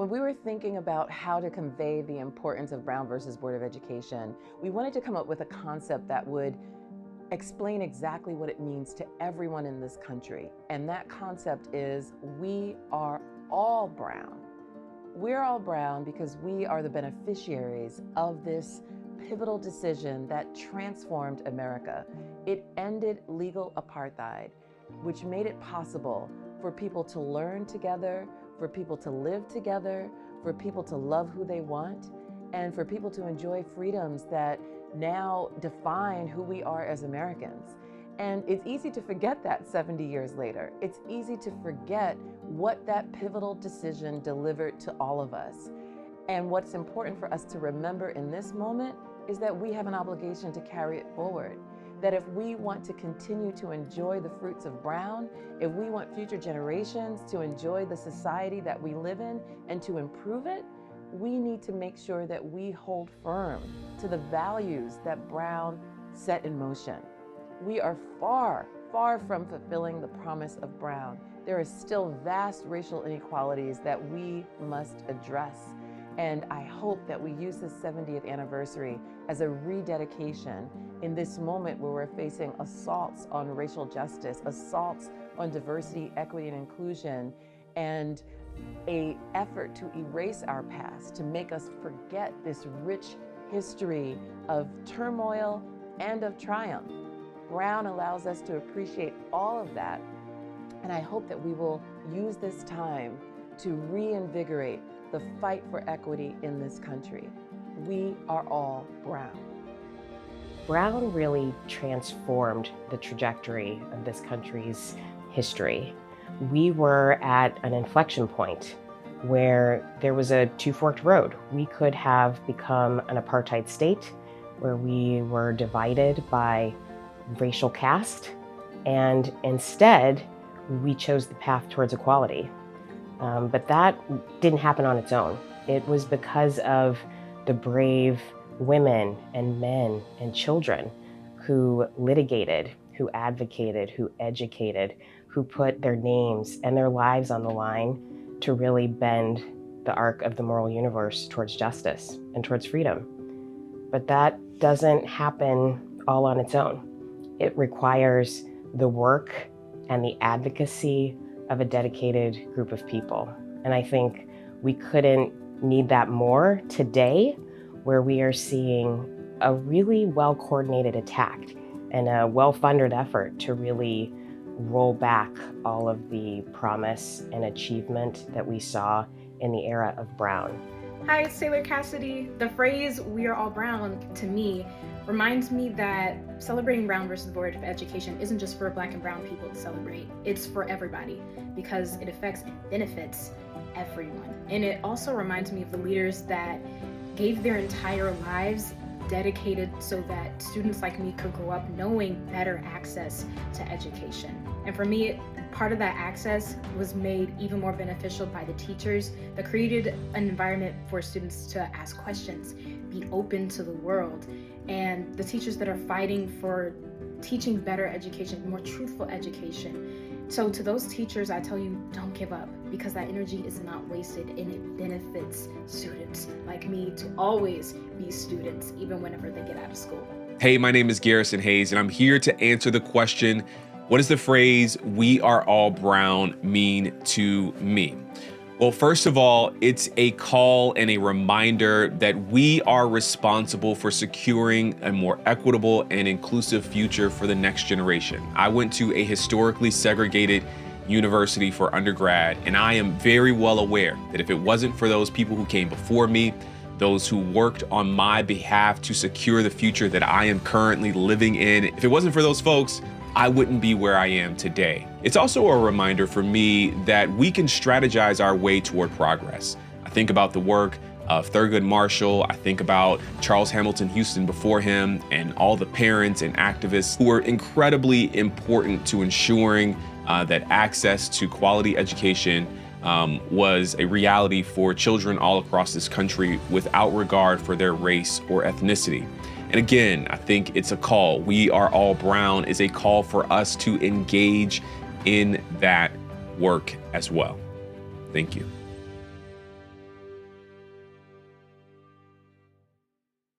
When we were thinking about how to convey the importance of Brown versus Board of Education, we wanted to come up with a concept that would explain exactly what it means to everyone in this country. And that concept is we are all Brown. We're all Brown because we are the beneficiaries of this pivotal decision that transformed America. It ended legal apartheid, which made it possible for people to learn together, for people to live together, for people to love who they want, and for people to enjoy freedoms that now define who we are as Americans. And it's easy to forget that 70 years later. It's easy to forget what that pivotal decision delivered to all of us. And what's important for us to remember in this moment is that we have an obligation to carry it forward. That if we want to continue to enjoy the fruits of Brown, if we want future generations to enjoy the society that we live in and to improve it, we need to make sure that we hold firm to the values that Brown set in motion. We are far, far from fulfilling the promise of Brown. There are still vast racial inequalities that we must address. And I hope that we use this 70th anniversary as a rededication in this moment where we're facing assaults on racial justice, assaults on diversity, equity, and inclusion, and an effort to erase our past, to make us forget this rich history of turmoil and of triumph. Brown allows us to appreciate all of that, and I hope that we will use this time to reinvigorate the fight for equity in this country. We are all Brown. Brown really transformed the trajectory of this country's history. We were at an inflection point where there was a two-forked road. We could have become an apartheid state where we were divided by racial caste, and instead we chose the path towards equality. But that didn't happen on its own. It was because of the brave women and men and children who litigated, who advocated, who educated, who put their names and their lives on the line to really bend the arc of the moral universe towards justice and towards freedom. But that doesn't happen all on its own. It requires the work and the advocacy of a dedicated group of people. And I think we couldn't need that more today, where we are seeing a really well-coordinated attack and a well-funded effort to really roll back all of the promise and achievement that we saw in the era of Brown. Hi, it's Taylor Cassidy. The phrase, "we are all Brown," to me, reminds me that celebrating Brown versus Board of Education isn't just for Black and Brown people to celebrate. It's for everybody because it affects and benefits everyone. And it also reminds me of the leaders that gave their entire lives dedicated so that students like me could grow up knowing better access to education. And for me, part of that access was made even more beneficial by the teachers that created an environment for students to ask questions, be open to the world, and the teachers that are fighting for teaching better education, more truthful education. So to those teachers, I tell you, don't give up, because that energy is not wasted and it benefits students like me to always be students, even whenever they get out of school. Hey, my name is Garrison Hayes, and I'm here to answer the question, what does the phrase, "we are all Brown," mean to me? Well, first of all, it's a call and a reminder that we are responsible for securing a more equitable and inclusive future for the next generation. I went to a historically segregated university for undergrad, and I am very well aware that if it wasn't for those people who came before me, those who worked on my behalf to secure the future that I am currently living in, if it wasn't for those folks, I wouldn't be where I am today. It's also a reminder for me that we can strategize our way toward progress. I think about the work of Thurgood Marshall. I think about Charles Hamilton Houston before him and all the parents and activists who were incredibly important to ensuring that access to quality education was a reality for children all across this country without regard for their race or ethnicity. And again, I think it's a call. "We are all Brown" is a call for us to engage in that work as well. Thank you.